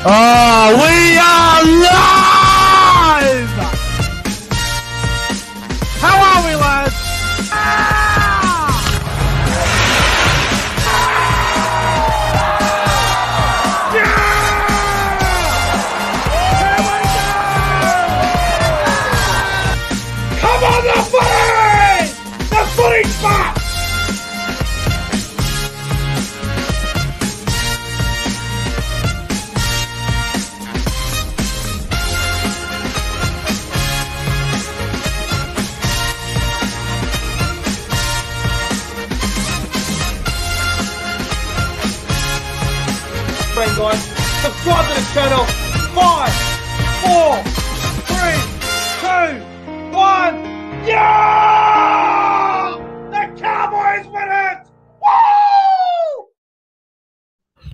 Oh, we are live! How are we, lads? Come on, the footy! The footy's back! Guys, subscribe to the channel. 5, 4, 3, 2, 1. Yeah! The Cowboys win it! Woo!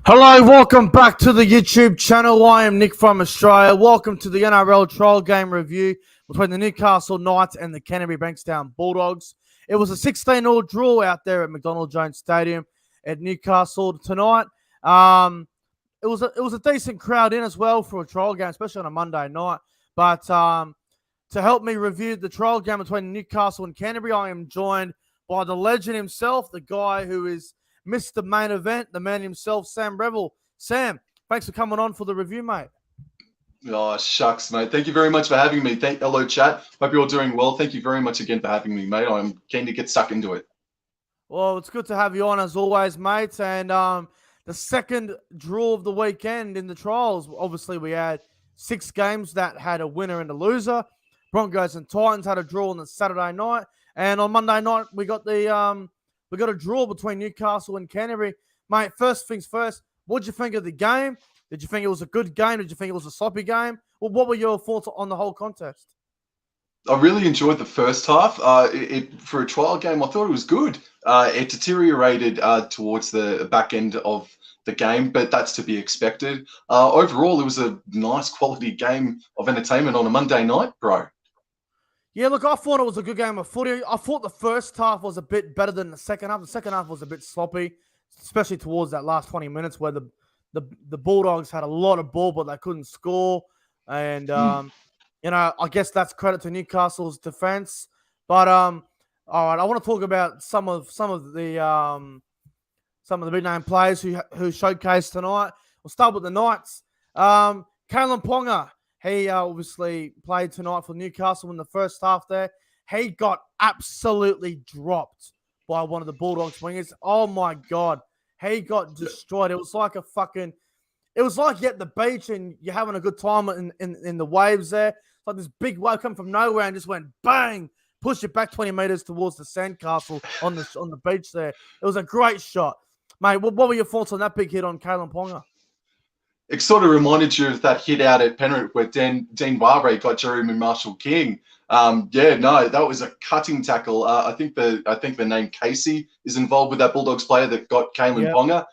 Hello, welcome back to the YouTube channel. I am Nick from Australia. Welcome to the NRL trial game review between the Newcastle Knights and the Canterbury Bankstown Bulldogs. It was a 16-all draw out there at McDonald Jones Stadium at Newcastle tonight. It was a decent crowd in as well for a trial game, especially on a Monday night. But to help me review the trial game between Newcastle and Canterbury, I am joined by the legend himself, the guy who is Mr. Main Event, the man himself, Sam Revel. Sam, thanks for coming on for the review, mate. Oh, shucks, mate. Thank you very much for having me. Hello, chat. Hope you're all doing well. Thank you very much again for having me, mate. I'm keen to get stuck into it. Well, it's good to have you on as always, mate. And the second draw of the weekend in the trials, obviously we had 6 games that had a winner and a loser. Broncos and Titans had a draw on the Saturday night, and on Monday night we got a draw between Newcastle and Canterbury. Mate, first things first, what did you think of the game? Did you think it was a good game? Did you think it was a sloppy game? Well, what were your thoughts on the whole contest? I really enjoyed the first half. For a trial game, I thought it was good. It deteriorated towards the back end of the game, but that's to be expected. Overall, it was a nice quality game of entertainment on a Monday night, bro. Yeah, look, I thought it was a good game of footy. I thought the first half was a bit better than the second half. The second half was a bit sloppy, especially towards that last 20 minutes where the Bulldogs had a lot of ball, but they couldn't score. And you know, I guess that's credit to Newcastle's defense. But all right, I want to talk about some of the big name players who showcased tonight. We'll start with the Knights. Calen Ponga, he obviously played tonight for Newcastle in the first half there. He got absolutely dropped by one of the Bulldogs wingers. Oh my God. He got destroyed. It was like you're at the beach and you're having a good time in the waves there. It's like this big wave come from nowhere and just went bang, pushed it back 20 meters towards the sandcastle on the beach there. It was a great shot. Mate, what were your thoughts on that big hit on Calen Ponga? It sort of reminded you of that hit out at Penrith where Dean Barbre got Jeremy Marshall-King. That was a cutting tackle. I think the name Casey is involved with that Bulldogs player that got Caitlyn Ponga.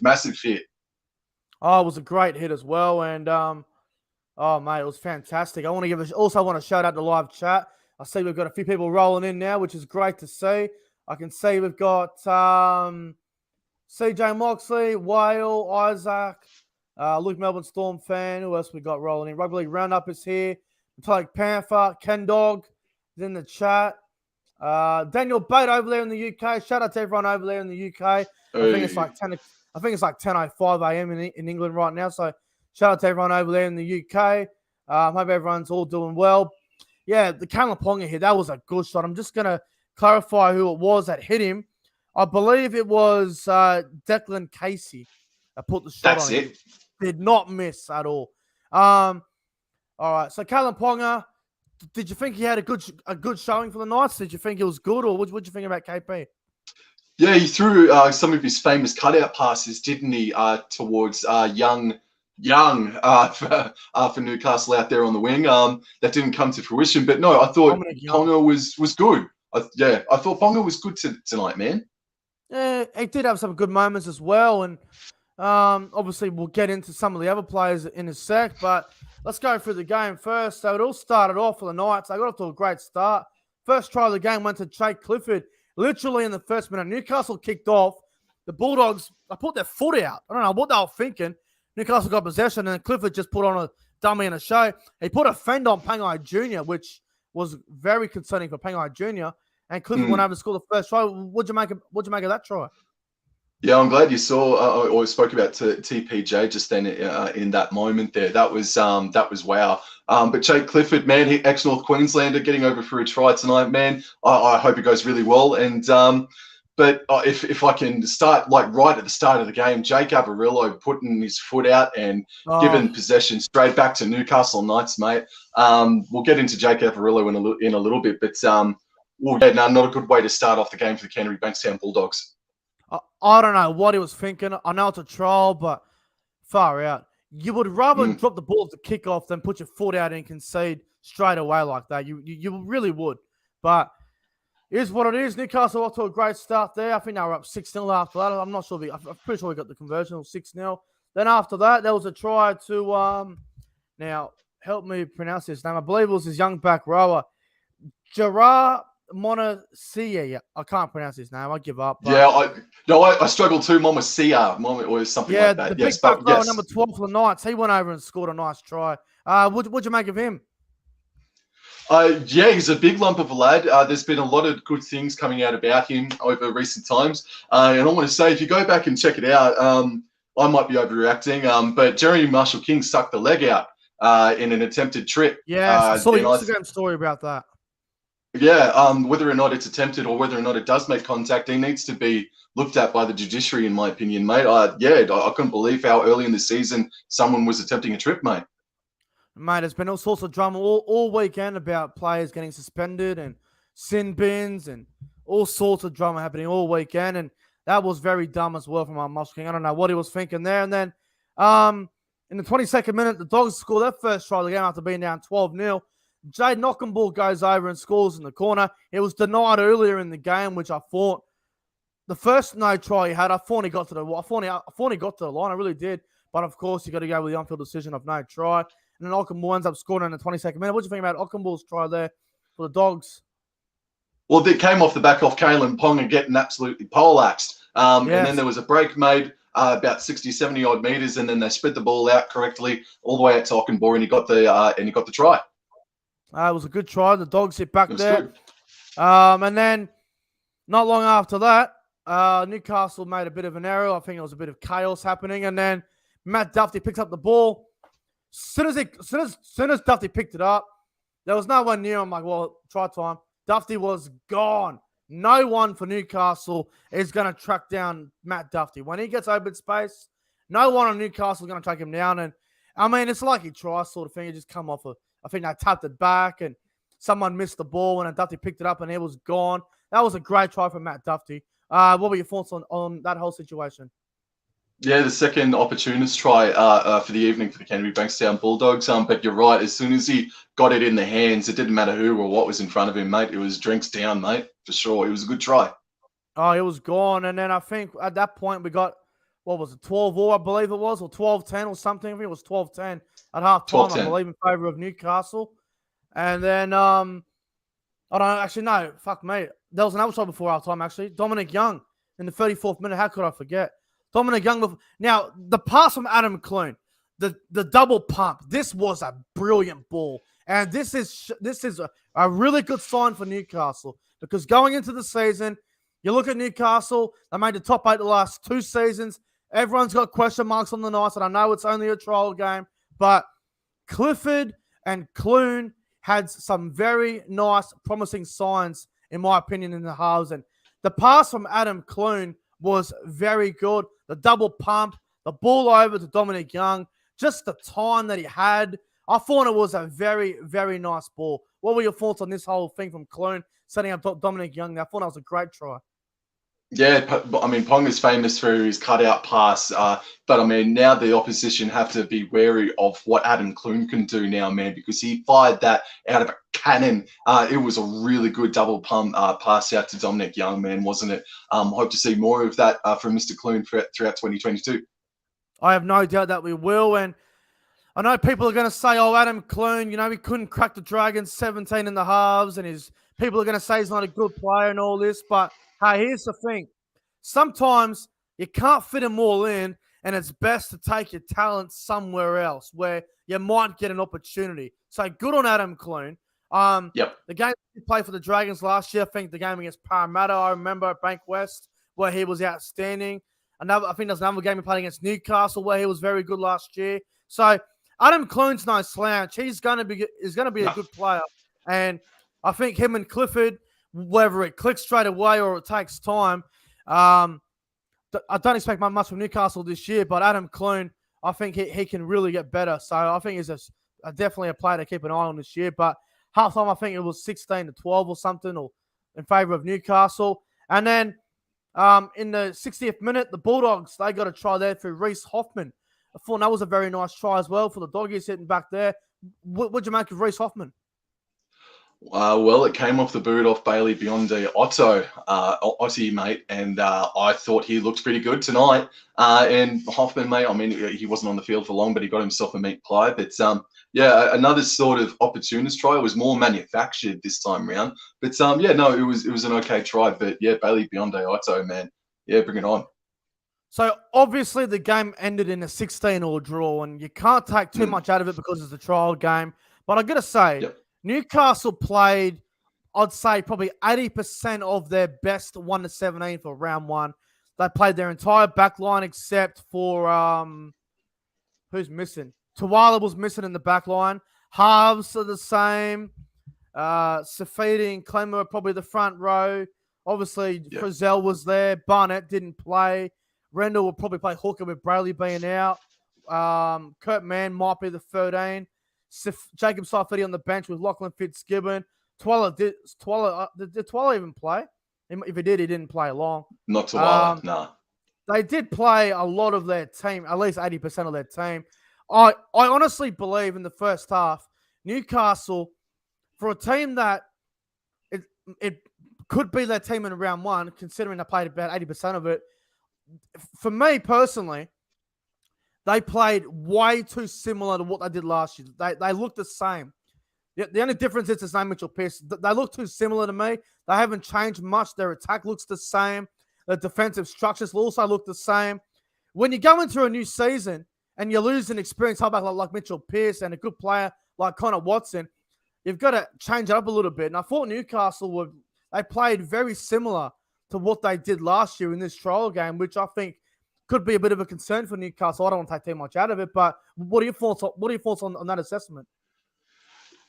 Massive hit. Oh, it was a great hit as well, and oh mate, it was fantastic. I want to shout out the live chat. I see we've got a few people rolling in now, which is great to see. I can see we've got CJ Moxley, Whale, Isaac, Luke Melbourne Storm fan. Who else we got rolling in? Rugby League Roundup is here. Metallic Panther, Ken Dog is in the chat. Daniel Bate over there in the UK. Shout out to everyone over there in the UK. I think it's like 10:05 a.m. in England right now. So shout out to everyone over there in the UK. Hope everyone's all doing well. Yeah, the Calen Ponga hit, that was a good shot. I'm just gonna clarify who it was that hit him. I believe it was Declan Casey that put the shot on him. Did not miss at all. All right, so Calen Ponga, did you think he had a good showing for the Knights? Did you think it was good, or what did you think about KP? Yeah, he threw some of his famous cutout passes, didn't he, towards Young for Newcastle out there on the wing. That didn't come to fruition, but no, I thought Ponga was good. I thought Ponga was good tonight, man. Yeah, he did have some good moments as well, and obviously we'll get into some of the other players in a sec, but let's go through the game first. So it all started off for the Knights. They got off to a great start. First try of the game went to Jake Clifford. Literally in the first minute, Newcastle kicked off. The Bulldogs, they put their foot out. I don't know what they were thinking. Newcastle got possession, and Clifford just put on a dummy and a show. He put a fend on Pangai Jr., which was very concerning for Pangai Jr., and Clifford went over to score the first try. What'd you make of that try? Yeah, I'm glad you saw or spoke about TPJ just then in that moment there. That was wow. But Jake Clifford, man, ex-North Queenslander, getting over for a try tonight, man. I hope it goes really well. And but if I can start like right at the start of the game, Jake Averillo putting his foot out and giving possession straight back to Newcastle Knights, mate. We'll get into Jake Averillo in a little bit, but well, yeah, no, not a good way to start off the game for the Canterbury Bankstown Bulldogs. I don't know what he was thinking. I know it's a trial, but far out. You would rather drop the ball to kick off than put your foot out and concede straight away like that. You really would. But it is what it is. Newcastle off to a great start there. I think they were up 6-0 after that. I'm not sure. I'm pretty sure we got the conversion of 6-0. Then after that, there was a try to now help me pronounce his name. I believe it was his young back rower, Gerard Monacia. I can't pronounce his name. I give up. Yeah, I struggled too. Monacia, or something like that. The big back rower, number 12 for the Knights. He went over and scored a nice try. What'd you make of him? Yeah, he's a big lump of a lad. There's been a lot of good things coming out about him over recent times. And I want to say, if you go back and check it out, I might be overreacting, but Jeremy Marshall-King sucked the leg out in an attempted trip. Yeah, I saw your Instagram story about that. Yeah, whether or not it's attempted or whether or not it does make contact, he needs to be looked at by the judiciary, in my opinion, mate. I couldn't believe how early in the season someone was attempting a trip, mate. Mate, there's been all sorts of drama all weekend about players getting suspended and sin bins and all sorts of drama happening all weekend. And that was very dumb as well from our Marshall King. I don't know what he was thinking there. And then in the 22nd minute, the Dogs scored their first try of the game after being down 12-0. Jade Knockenball goes over and scores in the corner. It was denied earlier in the game, which I thought the first no try he had, I thought he got to the line. I really did. But of course, you got to go with the on-field decision of no try. And then Knockenball ends up scoring in the 22nd minute. What do you think about Knockenball's try there for the Dogs? Well, it came off the back of Calen Ponga getting absolutely poleaxed. And then there was a break made about 60, 70 odd meters, and then they spread the ball out correctly all the way out to Knockenball, and he got the try. It was a good try. The Dogs hit back there. And then not long after that, Newcastle made a bit of an error. I think it was a bit of chaos happening. And then Matt Duffy picks up the ball. Soon as Duffy picked it up, there was no one near him. I'm like, well, try time. Duffy was gone. No one for Newcastle is going to track down Matt Duffy. When he gets open space, no one on Newcastle is going to track him down. And, I mean, it's like he tries sort of thing. He just come off I think they tapped it back and someone missed the ball and Duffy picked it up and it was gone. That was a great try from Matt Duffy. What were your thoughts on that whole situation? Yeah, the second opportunist try for the evening for the Canterbury Bankstown Bulldogs. But you're right. As soon as he got it in the hands, it didn't matter who or what was in front of him, mate. It was drinks down, mate, for sure. It was a good try. Oh, it was gone. And then I think at that point we got, what was it, 12-all, I believe it was, or 12-10 or something. I think it was 12-10 at half time, I believe, in favour of Newcastle. And then, I don't know, actually, no, fuck me. There was another try before half time, actually. Dominic Young in the 34th minute. How could I forget? Dominic Young. Now, the pass from Adam Clune, the double pump, this was a brilliant ball. And this is a really good sign for Newcastle because going into the season, you look at Newcastle, they made the top 8 the last 2 seasons. Everyone's got question marks on the Knights, and I know it's only a trial game, but Clifford and Clune had some very nice, promising signs, in my opinion, in the halves. And the pass from Adam Clune was very good. The double pump, the ball over to Dominic Young, just the time that he had. I thought it was a very, very nice ball. What were your thoughts on this whole thing from Clune setting up Dominic Young? I thought that was a great try. Yeah, I mean, Ponga's famous for his cutout pass, but I mean, now the opposition have to be wary of what Adam Clune can do now, man, because he fired that out of a cannon. It was a really good double pump pass out to Dominic Young, man, wasn't it? Hope to see more of that from Mr. Clune throughout 2022. I have no doubt that we will, and I know people are going to say, oh, Adam Clune, you know, he couldn't crack the Dragons 17 in the halves, and people are going to say he's not a good player and all this, but hey, here's the thing. Sometimes you can't fit them all in, and it's best to take your talent somewhere else where you might get an opportunity. So good on Adam Clune. Yep. The game he played for the Dragons last year, I think the game against Parramatta, I remember at Bank West, where he was outstanding. I think there's another game he played against Newcastle where he was very good last year. So Adam Clune's no slouch. He's going to be a good player. And I think him and Clifford, whether it clicks straight away or it takes time, I don't expect much from Newcastle this year, but Adam Clune, I think he can really get better. So I think he's definitely a player to keep an eye on this year. But halftime, I think it was 16-12 or something, or in favour of Newcastle. And then in the 60th minute, the Bulldogs, they got a try there through Reece Hoffman. I thought that was a very nice try as well for the Doggies hitting back there. What'd you make of Reece Hoffman? Well, it came off the boot off Bailey Biondi Ottie, mate, and I thought he looked pretty good tonight. And Hoffman, mate, I mean, he wasn't on the field for long, but he got himself a meat pie. But another sort of opportunist try. It was more manufactured this time round. But it was an okay try. But yeah, Bailey Biondi Otto, man, yeah, bring it on. So obviously the game ended in a 16-all draw, and you can't take too much out of it because it's a trial game. But I got to say. Yep. Newcastle played, I'd say, probably 80% of their best 1-17 for round one. They played their entire back line except for who's missing? Tawala was missing in the back line. Halves are the same. Safidi and Clemmer are probably the front row. Obviously, Frizzell was there. Barnett didn't play. Rendell will probably play hooker with Brayley being out. Kurt Mann might be the 13. Jacob Saifidi on the bench with Lachlan Fitzgibbon. Did Twala even play? If he did, he didn't play long. Not Twala, no. They did play a lot of their team, at least 80% of their team. I honestly believe in the first half, Newcastle, for a team that it could be their team in round one, considering they played about 80% of it. For me personally, they played way too similar to what they did last year. They look the same. The only difference is his name, Mitchell Pearce. They look too similar to me. They haven't changed much. Their attack looks the same. The defensive structures also look the same. When you go into a new season and you lose an experienced halfback like Mitchell Pearce and a good player like Connor Watson, you've got to change it up a little bit. And I thought Newcastle they played very similar to what they did last year in this trial game, which I think could be a bit of a concern for Newcastle. I don't want to take too much out of it, but what are your thoughts on that assessment?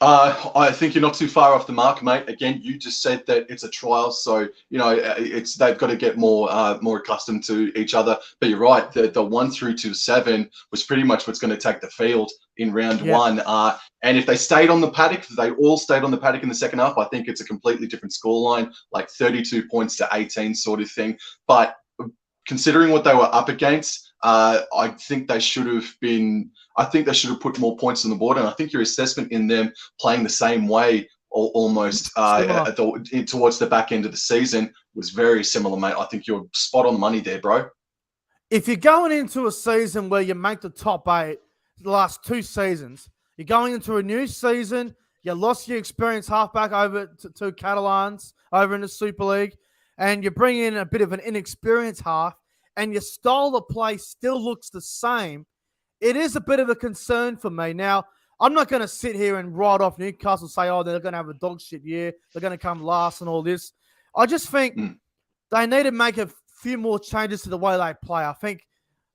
I think you're not too far off the mark, mate. Again, you just said that it's a trial, so they've got to get more accustomed to each other. But you're right, the 1 through to 7 was pretty much what's going to take the field in round one. And if they stayed on the paddock, if they all stayed on the paddock in the second half, I think it's a completely different scoreline, like 32 points to 18 sort of thing. But considering what they were up against, I think they should have put more points on the board. And I think your assessment in them playing the same way almost towards the back end of the season was very similar, mate. I think you're spot on money there, bro. If you're going into a season where you make the top 8 the last 2 seasons, you're going into a new season, you lost your experienced halfback over to Catalans over in the Super League, and you bring in a bit of an inexperienced half, and your style of play still looks the same, it is a bit of a concern for me. Now, I'm not going to sit here and write off Newcastle and say, oh, they're going to have a dog shit year, they're going to come last and all this. I just think they need to make a few more changes to the way they play. I think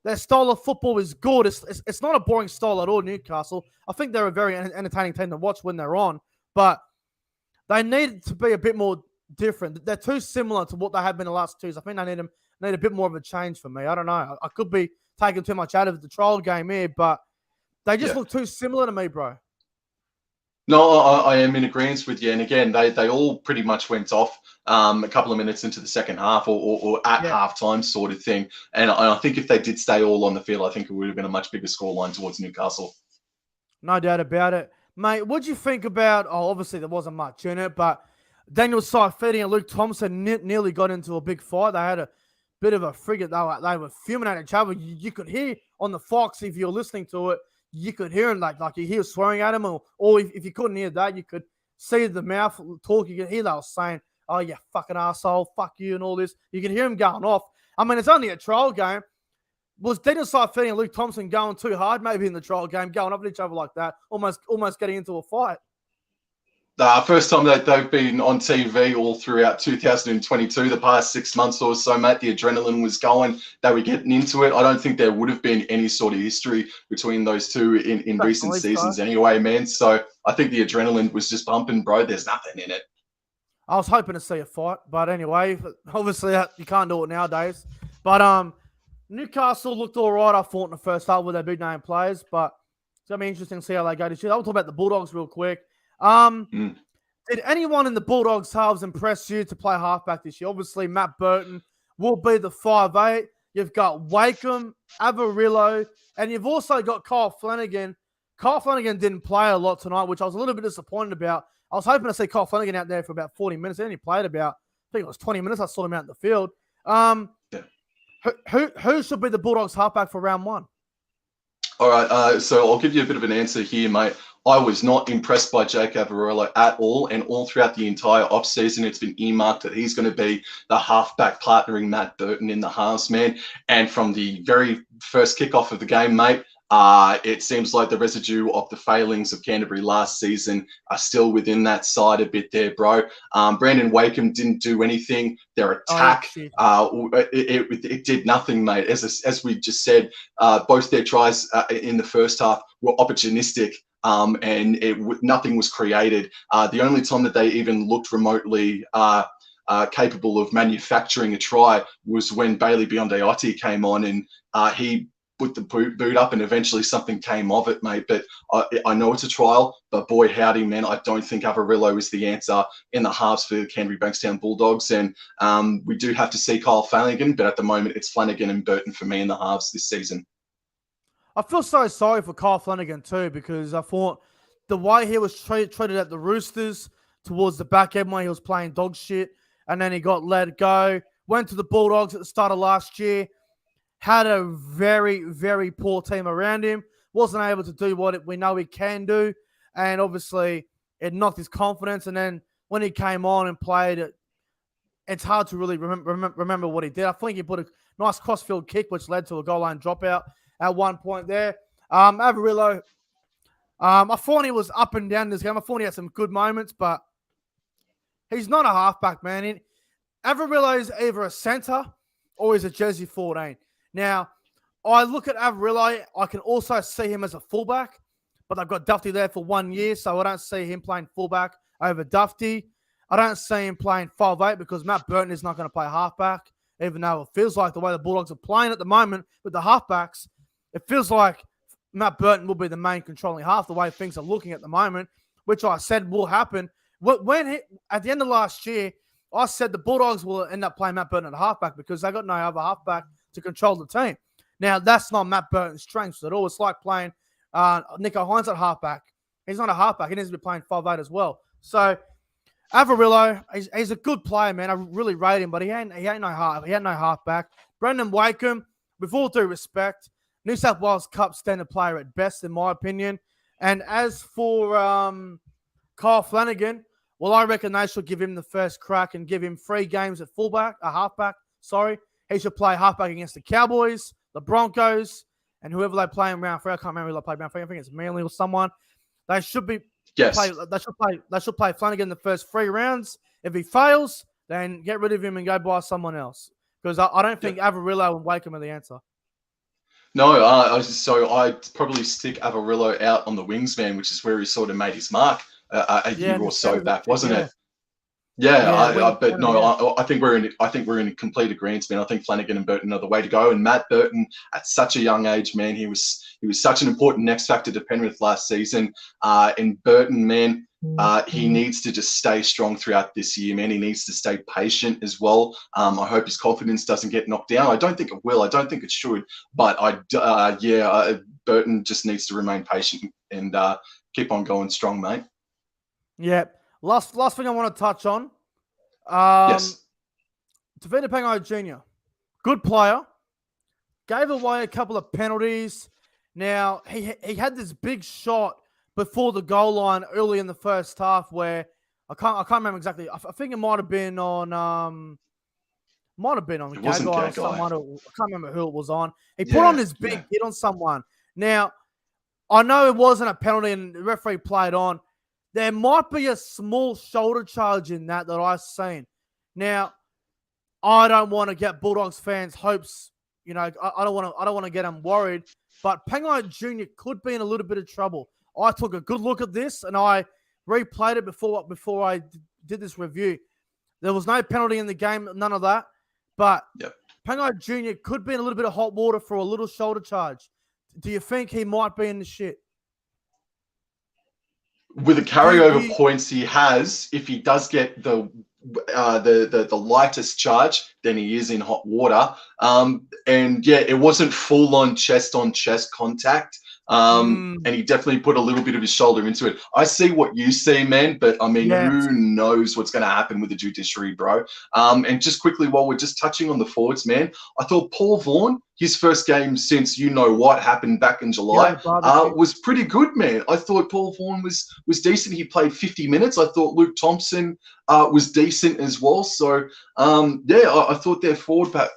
their style of football is good. It's not a boring style at all, Newcastle. I think they're a very entertaining team to watch when they're on, but they need to be a bit more different. They're too similar to what they have been the last 2 years. I think they need a bit more of a change for me. I don't know. I could be taking too much out of the trial game here, but they just look too similar to me, bro. No, I am in agreement with you. And again, they all pretty much went off a couple of minutes into the second half or at halftime sort of thing. And I think if they did stay all on the field, I think it would have been a much bigger scoreline towards Newcastle. No doubt about it. Mate, what'd you think about, obviously there wasn't much in it, but Daniel Saifidi and Luke Thompson nearly got into a big fight. They had a bit of a frigate. They were fuming at each other. You could hear on the Fox, if you're listening to it, you could hear him like he was swearing at him, or if you couldn't hear that, you could see the mouth talk. You could hear they were saying, oh, you fucking asshole, fuck you, and all this. You can hear him going off. I mean, it's only a trial game. Was Daniel Saifiti and Luke Thompson going too hard, maybe in the trial game, going up at each other like that, almost getting into a fight? First time that they've been on TV all throughout 2022, the past 6 months or so, mate. The adrenaline was going. They were getting into it. I don't think there would have been any sort of history between those two in recent seasons anyway, man. So I think the adrenaline was just pumping, bro. There's nothing in it. I was hoping to see a fight, but anyway, obviously you can't do it nowadays. But Newcastle looked all right, I thought, in the first half with their big name players, but it's going to be interesting to see how they go this year. I'll talk about the Bulldogs real quick. Did anyone in the Bulldogs halves impress you to play halfback this year? Obviously, Matt Burton will be the 5'8". You've got Wakeham, Averillo, and you've also got Kyle Flanagan. Kyle Flanagan didn't play a lot tonight, which I was a little bit disappointed about. I was hoping to see Kyle Flanagan out there for about 40 minutes. He only played about, I think it was 20 minutes. I saw him out in the field. Who should be the Bulldogs halfback for round one? All right, so I'll give you a bit of an answer here, mate. I was not impressed by Jake Averillo at all, and all throughout the entire offseason, it's been earmarked that he's going to be the halfback partnering Matt Burton in the halves, man. And from the very first kickoff of the game, mate, it seems like the residue of the failings of Canterbury last season are still within that side a bit there, bro. Brandon Wakeham didn't do anything. Their attack, it did nothing, mate. As we just said, both their tries in the first half were opportunistic. And nothing was created. The only time that they even looked remotely capable of manufacturing a try was when Bailey Biondi came on, and he put the boot up, and eventually something came of it, mate. But I know it's a trial, but boy, howdy, man, I don't think Averillo is the answer in the halves for the Canterbury Bankstown Bulldogs. And we do have to see Kyle Flanagan, but at the moment it's Flanagan and Burton for me in the halves this season. I feel so sorry for Kyle Flanagan too, because I thought the way he was treated at the Roosters towards the back end when he was playing dog shit, and then he got let go, went to the Bulldogs at the start of last year, had a very, very poor team around him, wasn't able to do what we know he can do, and obviously it knocked his confidence. And then when he came on and played, it's hard to really remember what he did. I think he put a nice cross-field kick, which led to a goal line dropout at one point there. Averillo, I thought he was up and down this game. I thought he had some good moments, but he's not a halfback, man. Averillo is either a centre or he's a jersey 14. Now, I look at Averillo, I can also see him as a fullback, but they've got Dufty there for 1 year, so I don't see him playing fullback over Dufty. I don't see him playing 5'8" because Matt Burton is not going to play halfback, even though it feels like the way the Bulldogs are playing at the moment with the halfbacks, it feels like Matt Burton will be the main controlling half the way things are looking at the moment, which I said will happen. At the end of last year, I said the Bulldogs will end up playing Matt Burton at halfback because they got no other halfback to control the team. Now, that's not Matt Burton's strengths at all. It's like playing Nico Hines at halfback. He's not a halfback. He needs to be playing 5'8" as well. So, Averillo, he's a good player, man. I really rate him, but he ain't no halfback. Brendan Wakeham, with all due respect, New South Wales Cup standard player at best, in my opinion. And as for Kyle Flanagan, well, I reckon they should give him the first crack and give him 3 games at halfback. He should play halfback against the Cowboys, the Broncos, and whoever they play in round 3. I can't remember who they play in round 3. I think it's Manly or someone. They should be. Yes. They should play Flanagan the first 3 rounds. If he fails, then get rid of him and go buy someone else. Because I don't think Averillo and Wakeham are the answer. No, so I'd probably stick Averillo out on the wings, man, which is where he sort of made his mark a year or so back, wasn't it? I think we're in complete agreement, man. I think Flanagan and Burton are the way to go. And Matt Burton, at such a young age, man, he was such an important X factor to Penrith last season. And Burton, man, he needs to just stay strong throughout this year, man. He needs to stay patient as well. I hope his confidence doesn't get knocked down. I don't think it will. I don't think it should. But Burton just needs to remain patient and keep on going strong, mate. Yeah. Last thing I want to touch on. Yes. Tavita Pangai Jr., good player. Gave away a couple of penalties. Now, he had this big shot before the goal line early in the first half where I can't remember exactly. I think it might have been on Might have been on It wasn't Gagai or Gagai. someone. I can't remember who it was on. He put Yeah, on this big hit on someone. Now, I know it wasn't a penalty and the referee played on. There might be a small shoulder charge in that I've seen. Now, I don't want to get Bulldogs fans' hopes. You know, I don't want to get them worried. But Pangai Jr. could be in a little bit of trouble. I took a good look at this and I replayed it before I did this review. There was no penalty in the game, none of that. But Pangai Jr. could be in a little bit of hot water for a little shoulder charge. Do you think he might be in the shit? With the carryover points he has, if he does get the lightest charge, then he is in hot water. And yeah, it wasn't full on chest contact. And he definitely put a little bit of his shoulder into it. I see what you see, man, but I mean, who knows what's going to happen with the judiciary, bro? And just quickly, while we're just touching on the forwards, man, I thought Paul Vaughan, his first game since you know what happened back in July, was pretty good, man. I thought Paul Vaughan was decent. He played 50 minutes. I thought Luke Thompson was decent as well. So, I thought their forward pack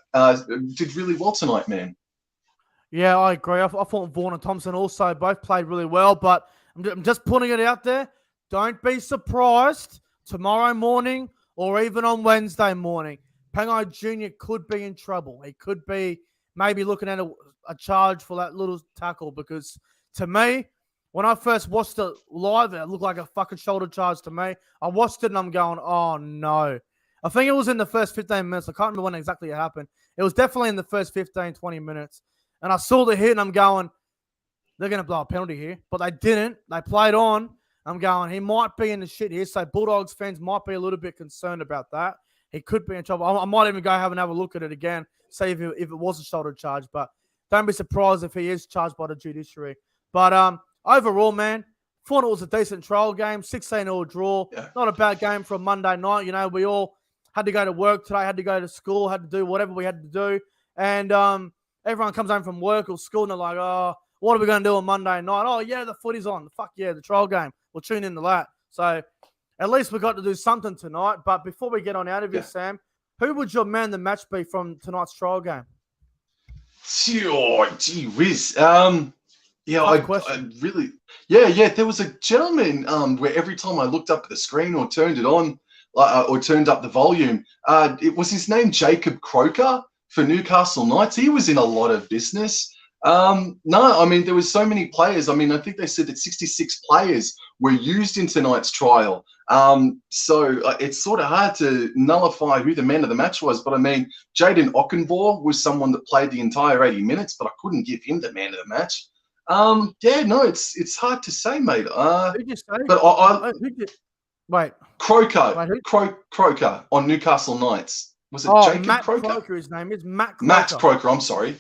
did really well tonight, man. Yeah, I agree. I thought Vaughan and Thompson also both played really well, but I'm just putting it out there. Don't be surprised tomorrow morning or even on Wednesday morning. Pangai Jr. could be in trouble. He could be maybe looking at a charge for that little tackle because to me, when I first watched it live, it looked like a fucking shoulder charge to me. I watched it and I'm going, oh no. I think it was in the first 15 minutes. I can't remember when exactly it happened. It was definitely in the first 15, 20 minutes. And I saw the hit and I'm going, they're going to blow a penalty here. But they didn't. They played on. I'm going, he might be in the shit here. So Bulldogs fans might be a little bit concerned about that. He could be in trouble. I might even go have another look at it again, see if it was a shoulder charge. But don't be surprised if he is charged by the judiciary. But overall, man, thought it was a decent trial game. 16-0 draw. Yeah. Not a bad game for a Monday night. You know, we all had to go to work today, had to go to school, had to do whatever we had to do. And everyone comes home from work or school and they're like, oh, what are we going to do on Monday night? Oh, yeah, the footy's on. Fuck yeah, the trial game. We'll tune into that. So at least we got to do something tonight. But before we get on out of here, Sam, who would your man the match be from tonight's trial game? Oh, gee whiz. I really... Yeah, there was a gentleman where every time I looked up at the screen or turned it on or turned up the volume, it was his name Jacob Croker for Newcastle Knights. He was in a lot of business. No, I mean, there was so many players. I mean, I think they said that 66 players were used in tonight's trial. So it's sort of hard to nullify who the man of the match was. But I mean, Jaden Ockenbaugh was someone that played the entire 80 minutes, but I couldn't give him the man of the match. It's hard to say, mate. Who'd you say? But Croker on Newcastle Knights. Was it Jacob Matt Croker? His name is Matt Croker. Matt Croker, I'm sorry.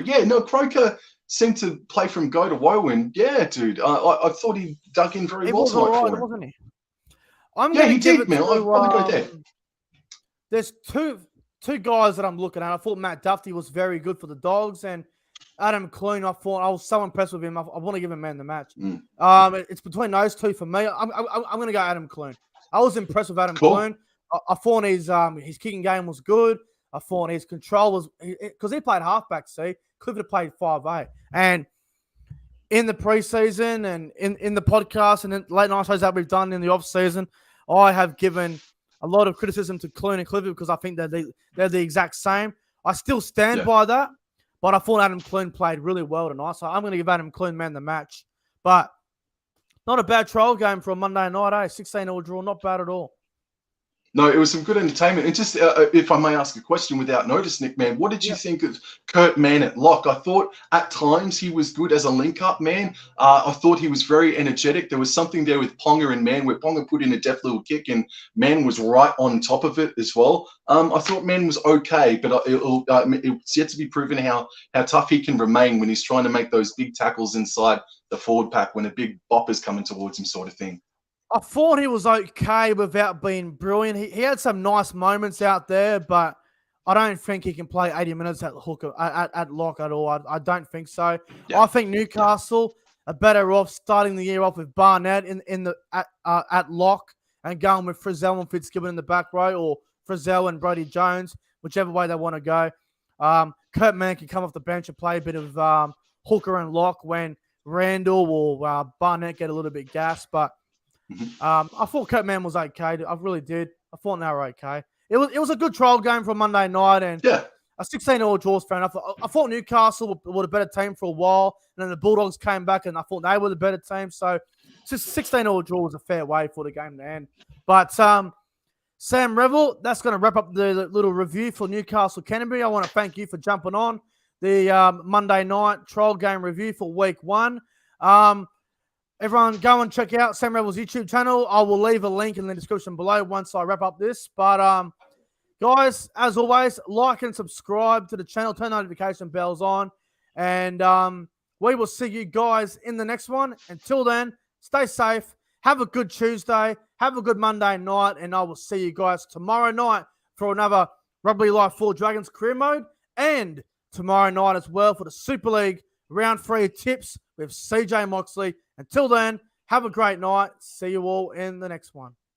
Yeah, no, Croker seemed to play from go to woe, and yeah, dude, I thought he dug in very well tonight for him. Wasn't he? He did, man. I'll go there. There's two guys that I'm looking at. I thought Matt Duffy was very good for the Dogs, and Adam Clune, I was so impressed with him. I want to give him man of the match. It's between those two for me. I'm going to go Adam Clune. I was impressed with Adam Clune. I thought his kicking game was good. I thought his control was because he played halfback. See, could have played 5'8". And in the preseason and in the podcast and in late night shows that we've done in the off season, I have given a lot of criticism to Clune and Clifford because I think they're the exact same. I still stand by that, but I thought Adam Clune played really well tonight, so I'm going to give Adam Clune man the match. But not a bad trial game for a Monday night, 16-0 draw, not bad at all. No, it was some good entertainment. And just, if I may ask a question without notice, Nick, man, what did you think of Kurt Mann at lock? I thought at times he was good as a link-up man. I thought he was very energetic. There was something there with Ponga and Mann where Ponga put in a deft little kick and Mann was right on top of it as well. I thought Mann was okay, but it's yet to be proven how tough he can remain when he's trying to make those big tackles inside the forward pack when a big bopper's coming towards him sort of thing. I thought he was okay without being brilliant. He had some nice moments out there, but I don't think he can play 80 minutes at hooker at lock at all. I don't think so. Yeah. I think Newcastle are better off starting the year off with Barnett at lock and going with Frizzell and Fitzgibbon in the back row, or Frizzell and Brody Jones whichever way they want to go. Kurt Mann can come off the bench and play a bit of hooker and lock when Randall or Barnett get a little bit gassed. But I thought Kurt Mann was okay. I really did. I thought they were okay. It was a good trial game for Monday night, and a 16-all draw is fair enough. I thought Newcastle were the better team for a while, and then the Bulldogs came back, and I thought they were the better team. So just 16-all draw was a fair way for the game to end. But Sam Revel, that's going to wrap up the little review for Newcastle Canterbury. I want to thank you for jumping on the Monday night trial game review for week 1. Everyone go and check out Sam Revel's YouTube channel. I will leave a link in the description below once I wrap up this. But guys, as always, like and subscribe to the channel. Turn notification bells on. And we will see you guys in the next one. Until then, stay safe. Have a good Tuesday. Have a good Monday night. And I will see you guys tomorrow night for another Rugby Life 4 Dragons career mode. And tomorrow night as well for the Super League Round 3 tips with CJ Moxley. Until then, have a great night. See you all in the next one.